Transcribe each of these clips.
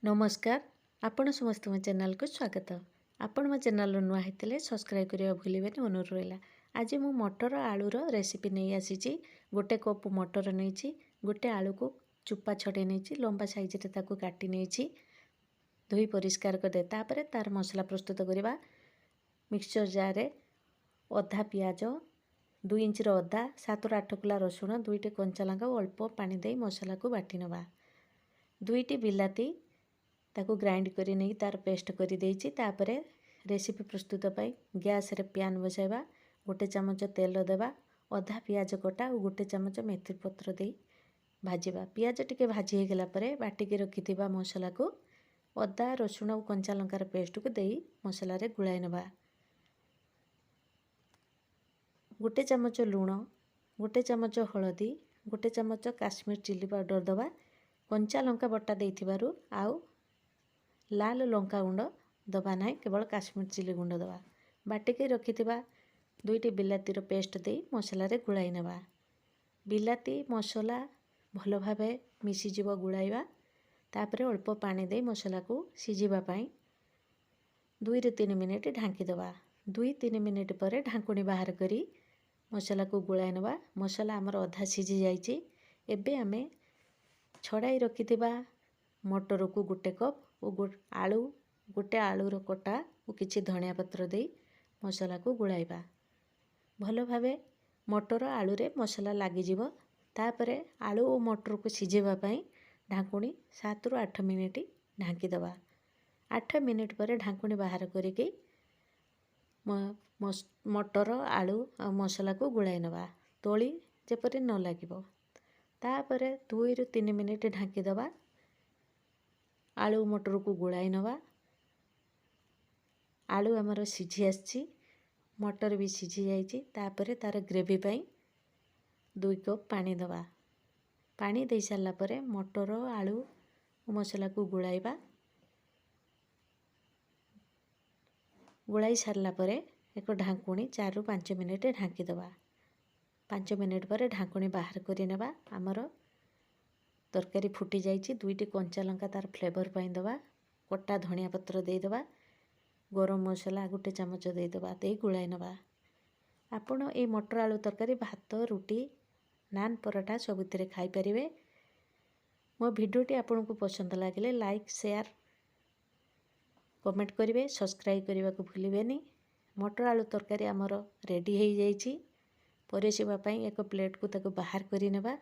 नमस्कार आपण समस्त मो चैनल को स्वागत। आपण मो चैनल नुआ होते सब्सक्राइब करने भूलें अनुरोध रहा। आज मु मटर आलूर रेसिपी नहीं आसी। गोटे कप मटर नहीं गोटे आलू को चुपा छड़े नहीं लंबा साइज काटी नहीं धोई परिष्कार करदे। तार मसला प्रस्तुत करवा। मिक्सचर जार अधा पियाज 2 इंच अदा 7-8 कुला रसुण 2टी कंचा लंका अल्प पानी दे मसला को बाटी नवा। 2टी बिलाती ताको ग्राइंड करी नहीं तार पेस्ट करी देइछि। तापरे रेसिपी प्रस्तुत पाई गैस रे पैन बसाइबा। गोटे चमच तेल देवा अधा पियाज कटा और गोटे चमच मेथी पत्र दे भाजिबा। पियाज टिके भाजी हो गला परे बाटिके रखिथिबा मसला को अदा रसुण और कंचा लंकार पेस्ट को दे मसला रे गुळाई नबा। गोटे चमच लूण गोटे चमच हळदी गोटे चमच काश्मीर चिली पाउडर दवा। कंचा लंका बटा देइथिबारु आउ लाल लंका गुंड दबा ना केवल काश्मीर चिली गुंड दबा। बाटिके रखिथिबा 2टी बिलातीर पेस्ट दे मसला रे गुळाई नबा। बिलाती मसला भल भावे मिसी जीव गुळाइबा। तापरे अल्प पानी दे मसला को सिझिबा पाई 2-3 मिनिट ढांकी दबा। 2-3 मिनिट पर ढांकुणी बाहर करी मसला को गुळाई नबा। मसला आमर अधा सिझी जाइछि। एबे आमे छड़ाई रखिथिबा मटर को गोटे कप और आलू गोटे आलूर कटा और किछि धनिया पत्र दे मसला को गुळाइबा। भल भावे मटर आलू रे मसला लागी जीवो। तापरे आलू और मटर को सिझेबा पाई ढांकुणी 7-8 मिनिट ढांकी दबा। 8 मिनिट पर ढांकुणी बाहर करिके मटर आलू और मसला को गुळाई नबा तोली जेपरि न लागिबो। तापरे 2-3 मिनिट ढांकी दबा। आलू मटर को गुळाई नबा। आलू आमर सिझी आछि मटर भी सिझी जाइछि। तापरे तार ग्रेवी पाई 2 कप पानी दबा। पानी दे सारला परे मटर आलू मसला को गुळाइबा। गुळाई सारला परे एक ढांकुणी 4-5 मिनिट ढांकी दबा। 5 मिनिट पर ढांकुणी बाहर करि नेबा। आमर तरकारी फुटी जाइछि। 2टी कंचा लंका तार फ्लेवर पाई दबा। कटा धनिया पत्र दे दबा। गरम मसला गोटे चमच दे दबा दे गुळाई नबा। आपण ए मटर आलू तरकारी भात रुटी नान पराठा सबुथिरे खाई परिवे। मो भिडियोटी आपन को पसंद लागिले लाइक शेयर कमेंट करिवे सब्सक्राइब करने को भूलिबेनी। मटर आलू तरकारी आमर रेडी हो जाइछि। परिसेबा पाई एक प्लेट को ताको बाहर करि नेबा।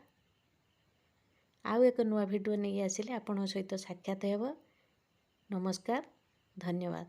आउ एक नुआ भिडियो नहीं आसिले आपन सहित साक्षात हेबो। नमस्कार धन्यवाद।